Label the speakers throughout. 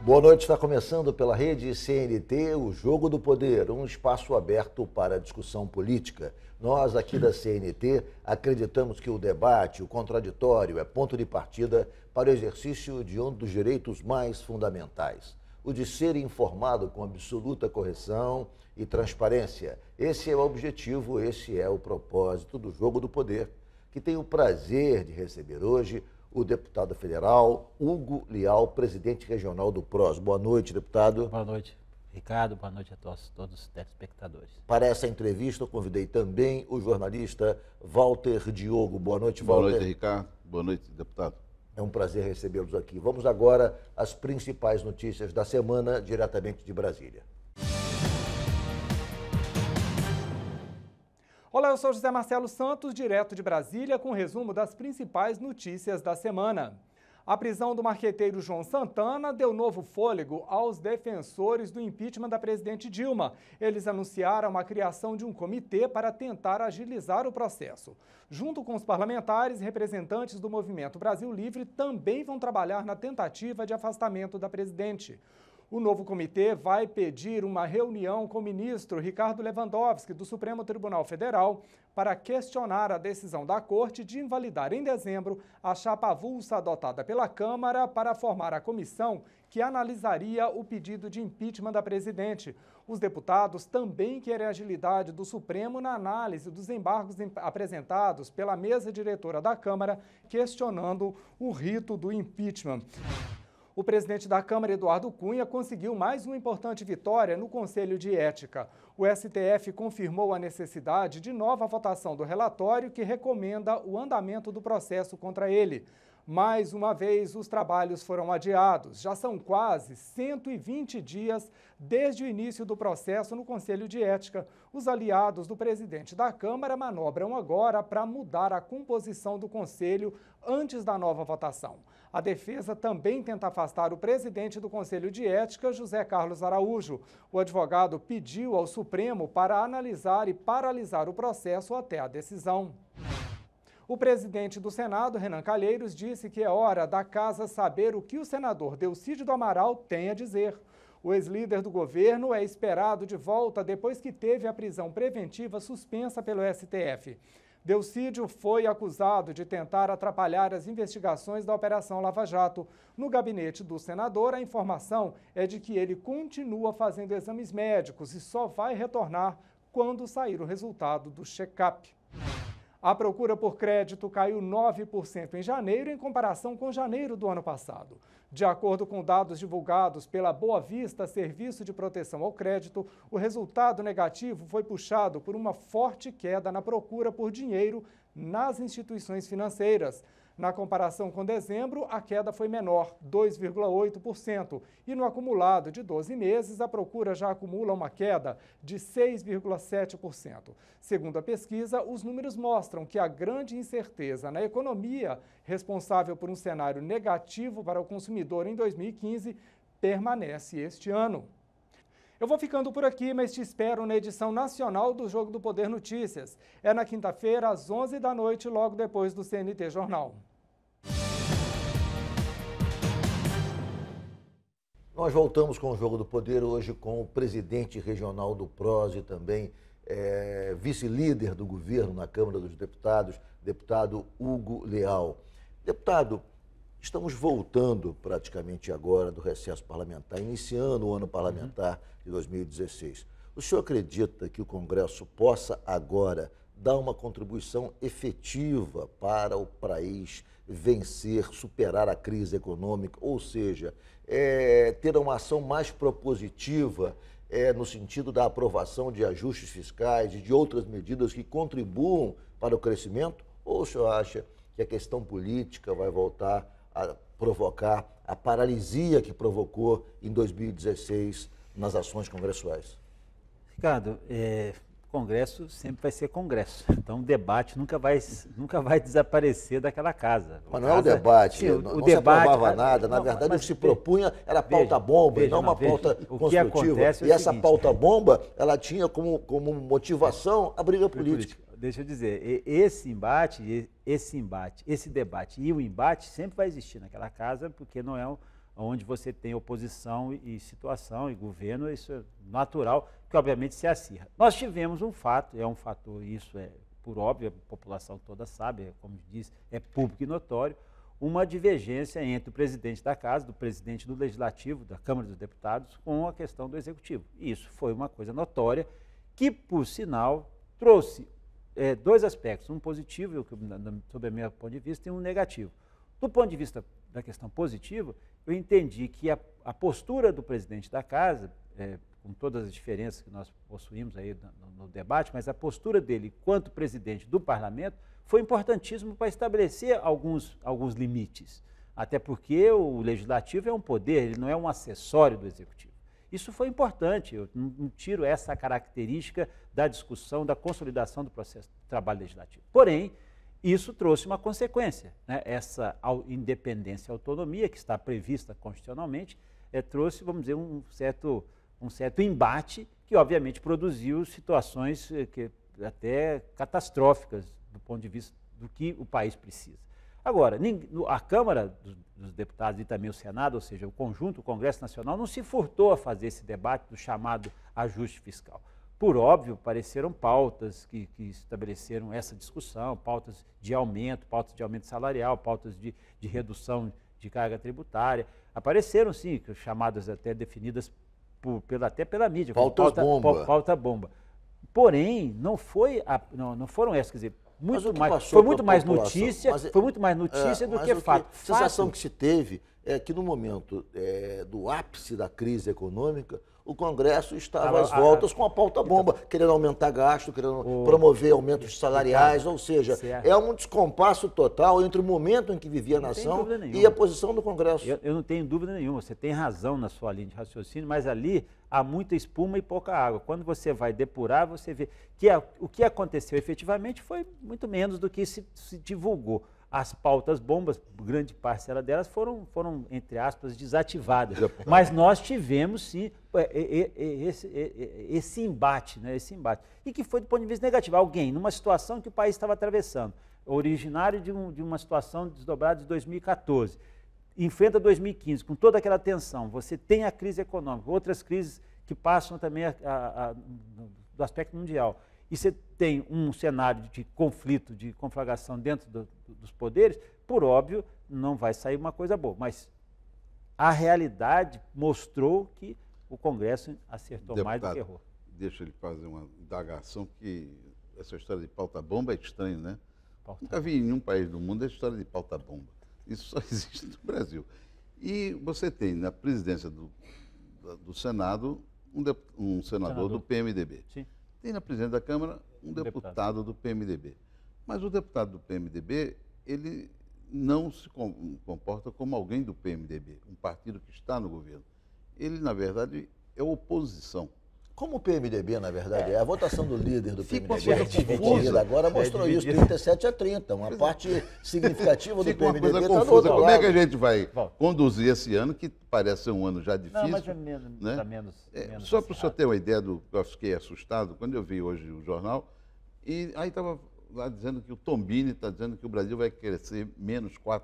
Speaker 1: Boa noite, está começando pela rede CNT, o Jogo do Poder, um espaço aberto para discussão política. Nós aqui da CNT acreditamos que o debate, o contraditório, é ponto de partida para o exercício de um dos direitos mais fundamentais, o de ser informado com absoluta correção e transparência. Esse é o objetivo, esse é o propósito do Jogo do Poder, que tenho o prazer de receber hoje o deputado federal Hugo Leal, presidente regional do PROS. Boa noite, deputado.
Speaker 2: Boa noite, Ricardo. Boa noite a todos os telespectadores.
Speaker 1: Para essa entrevista, eu convidei também o jornalista Walter Diogo. Boa noite, Walter.
Speaker 3: Boa noite, Ricardo. Boa noite, deputado.
Speaker 1: É um prazer recebê-los aqui. Vamos agora às principais notícias da semana, diretamente de Brasília.
Speaker 4: Olá, eu sou José Marcelo Santos, direto de Brasília, com um resumo das principais notícias da semana. A prisão do marqueteiro João Santana deu novo fôlego aos defensores do impeachment da presidente Dilma. Eles anunciaram a criação de um comitê para tentar agilizar o processo. Junto com os parlamentares, representantes do Movimento Brasil Livre também vão trabalhar na tentativa de afastamento da presidente. O novo comitê vai pedir uma reunião com o ministro Ricardo Lewandowski, do Supremo Tribunal Federal, para questionar a decisão da Corte de invalidar em dezembro a chapa avulsa adotada pela Câmara para formar a comissão que analisaria o pedido de impeachment da presidente. Os deputados também querem a agilidade do Supremo na análise dos embargos apresentados pela mesa diretora da Câmara, questionando o rito do impeachment. O presidente da Câmara, Eduardo Cunha, conseguiu mais uma importante vitória no Conselho de Ética. O STF confirmou a necessidade de nova votação do relatório que recomenda o andamento do processo contra ele. Mais uma vez, os trabalhos foram adiados. Já são quase 120 dias desde o início do processo no Conselho de Ética. Os aliados do presidente da Câmara manobram agora para mudar a composição do Conselho antes da nova votação. A defesa também tenta afastar o presidente do Conselho de Ética, José Carlos Araújo. O advogado pediu ao Supremo para analisar e paralisar o processo até a decisão. O presidente do Senado, Renan Calheiros, disse que é hora da casa saber o que o senador Delcídio do Amaral tem a dizer. O ex-líder do governo é esperado de volta depois que teve a prisão preventiva suspensa pelo STF. Delcídio foi acusado de tentar atrapalhar as investigações da Operação Lava Jato. No gabinete do senador, a informação é de que ele continua fazendo exames médicos e só vai retornar quando sair o resultado do check-up. A procura por crédito caiu 9% em janeiro em comparação com janeiro do ano passado. De acordo com dados divulgados pela Boa Vista Serviço de Proteção ao Crédito, o resultado negativo foi puxado por uma forte queda na procura por dinheiro nas instituições financeiras. Na comparação com dezembro, a queda foi menor, 2,8%, e no acumulado de 12 meses, a procura já acumula uma queda de 6,7%. Segundo a pesquisa, os números mostram que a grande incerteza na economia, responsável por um cenário negativo para o consumidor em 2015, permanece este ano. Eu vou ficando por aqui, mas te espero na edição nacional do Jogo do Poder Notícias. É na quinta-feira, às 11 da noite, logo depois do CNT Jornal.
Speaker 1: Nós voltamos com o Jogo do Poder hoje com o presidente regional do PROS e também vice-líder do governo na Câmara dos Deputados, deputado Hugo Leal. Deputado, estamos voltando praticamente agora do recesso parlamentar, iniciando o ano parlamentar de 2016. O senhor acredita que o Congresso possa agora dar uma contribuição efetiva para o país vencer, superar a crise econômica, ou seja, ter uma ação mais propositiva no sentido da aprovação de ajustes fiscais e de outras medidas que contribuam para o crescimento? Ou o senhor acha que a questão política vai voltar a provocar a paralisia que provocou em 2016 nas ações congressuais?
Speaker 2: Ricardo, Congresso sempre vai ser Congresso. Então, o debate nunca vai desaparecer daquela casa.
Speaker 1: Mas não é o debate,
Speaker 2: sim,
Speaker 1: não se aprovava nada. Na verdade, o que se propunha era pauta-bomba e não uma pauta construtiva. E essa pauta-bomba, ela tinha como motivação a briga política.
Speaker 2: Deixa eu dizer, esse debate e o embate sempre vai existir naquela casa, porque não é onde você tem oposição e situação e governo, isso é natural, que obviamente se acirra. Nós tivemos um fato, é um fator, isso é por óbvio, a população toda sabe, como diz, é público e notório, uma divergência entre o presidente da Casa, do presidente do Legislativo, da Câmara dos Deputados, com a questão do Executivo. E isso foi uma coisa notória que, por sinal, trouxe dois aspectos, um positivo, sob o meu ponto de vista, e um negativo. Do ponto de vista da questão positiva, eu entendi que a postura do presidente da Casa, com todas as diferenças que nós possuímos aí no debate, mas a postura dele, enquanto presidente do Parlamento, foi importantíssimo para estabelecer alguns limites. Até porque o Legislativo é um poder, ele não é um acessório do Executivo. Isso foi importante, eu não tiro essa característica da discussão, da consolidação do processo de trabalho legislativo. Porém, isso trouxe uma consequência, né? Essa independência e autonomia que está prevista constitucionalmente trouxe, vamos dizer, um certo embate que, obviamente, produziu situações até catastróficas do ponto de vista do que o país precisa. Agora, a Câmara dos Deputados e também o Senado, ou seja, o conjunto, o Congresso Nacional, não se furtou a fazer esse debate do chamado ajuste fiscal. Por óbvio, apareceram pautas que estabeleceram essa discussão, pautas de aumento salarial, pautas de redução de carga tributária. Apareceram, sim, chamadas até definidas até pela mídia. Pauta bomba. Porém, não foram essas, quer dizer, foi muito mais notícia do que fato.
Speaker 1: A sensação que se teve é que no momento do ápice da crise econômica, o Congresso estava às voltas com a pauta bomba, querendo aumentar gasto, querendo promover aumentos salariais, ou seja, é um descompasso total entre o momento em que vivia a nação e a posição do Congresso.
Speaker 2: Eu não tenho dúvida nenhuma, você tem razão na sua linha de raciocínio, mas ali há muita espuma e pouca água. Quando você vai depurar, você vê que o que aconteceu efetivamente foi muito menos do que se divulgou. As pautas bombas, grande parcela delas foram, entre aspas, desativadas. Mas nós tivemos, sim, esse embate, né? E que foi do ponto de vista negativo. Alguém, numa situação que o país estava atravessando, originário de uma situação desdobrada de 2014, enfrenta 2015, com toda aquela tensão, você tem a crise econômica, outras crises que passam também do aspecto mundial. E você tem um cenário de conflito, de conflagração dentro dos poderes, por óbvio, não vai sair uma coisa boa. Mas a realidade mostrou que o Congresso acertou mais do que errou.
Speaker 3: Deixa ele fazer uma indagação, que essa história de pauta-bomba é estranho, né? Nunca vi em nenhum país do mundo a história de pauta-bomba. Isso só existe no Brasil. E você tem na presidência do Senado um senador do PMDB.
Speaker 2: Sim.
Speaker 3: Tem na presidência da Câmara um deputado do PMDB. Mas o deputado do PMDB, ele não se comporta como alguém do PMDB, um partido que está no governo. Ele, na verdade, é oposição.
Speaker 1: Como o PMDB, na verdade, a votação do líder do PMDB
Speaker 3: uma coisa confusa.
Speaker 1: Agora mostrou isso, 37-30. Uma parte significativa do PMDB está do outro lado.
Speaker 3: Como é que a gente vai conduzir esse ano, que parece ser um ano já difícil? Não,
Speaker 2: mas é menos.
Speaker 3: Só para o senhor ter uma ideia eu fiquei assustado, quando eu vi hoje o jornal, e aí estava lá dizendo que o Tombini está dizendo que o Brasil vai crescer menos 4%.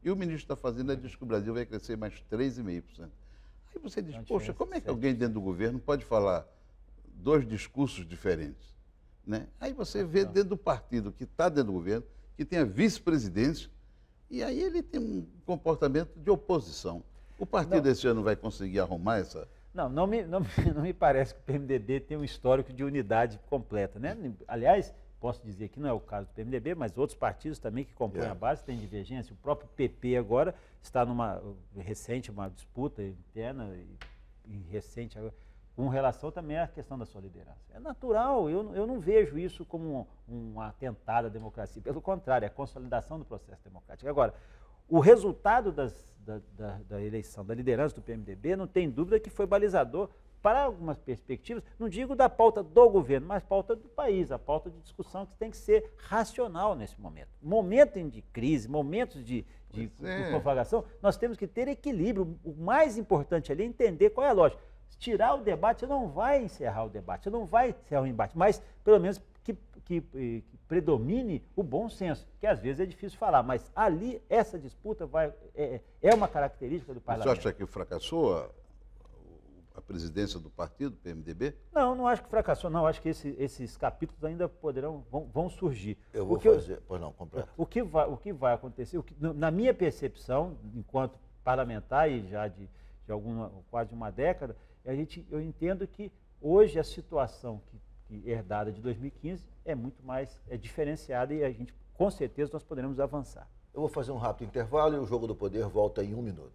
Speaker 3: E o ministro da Fazenda diz que o Brasil vai crescer mais 3,5%. Aí você diz, poxa, como é que alguém dentro do governo pode falar dois discursos diferentes? Né? Aí você vê dentro do partido que está dentro do governo, que tem a vice-presidência, e aí ele tem um comportamento de oposição. O partido esse ano vai conseguir arrumar essa...
Speaker 2: Não me parece que o PMDB tem um histórico de unidade completa, né? Aliás, posso dizer que não é o caso do PMDB, mas outros partidos também que compõem a base têm divergência. O próprio PP agora está numa disputa interna e recente com relação também à questão da sua liderança. É natural, eu não vejo isso como um atentado à democracia. Pelo contrário, é a consolidação do processo democrático. Agora, o resultado da eleição, da liderança do PMDB, não tem dúvida que foi balizador para algumas perspectivas, não digo da pauta do governo, mas pauta do país, a pauta de discussão que tem que ser racional nesse momento. Momento de crise, momentos de conflagração, nós temos que ter equilíbrio. O mais importante ali é entender qual é a lógica. Tirar o debate, você não vai encerrar o debate, você não vai encerrar o embate, mas pelo menos que predomine o bom senso, que às vezes é difícil falar, mas ali essa disputa é uma característica do parlamento.
Speaker 3: Você acha que fracassou a presidência do partido, PMDB?
Speaker 2: Não acho que fracassou, não. Acho que esses capítulos ainda vão surgir.
Speaker 1: Eu vou fazer, pois não, completo.
Speaker 2: O que vai acontecer, na minha percepção, enquanto parlamentar e já de quase uma década, eu entendo que hoje a situação herdada de 2015 é muito mais diferenciada e com certeza, nós poderemos avançar.
Speaker 1: Eu vou fazer um rápido intervalo e o Jogo do Poder volta em 1 minuto.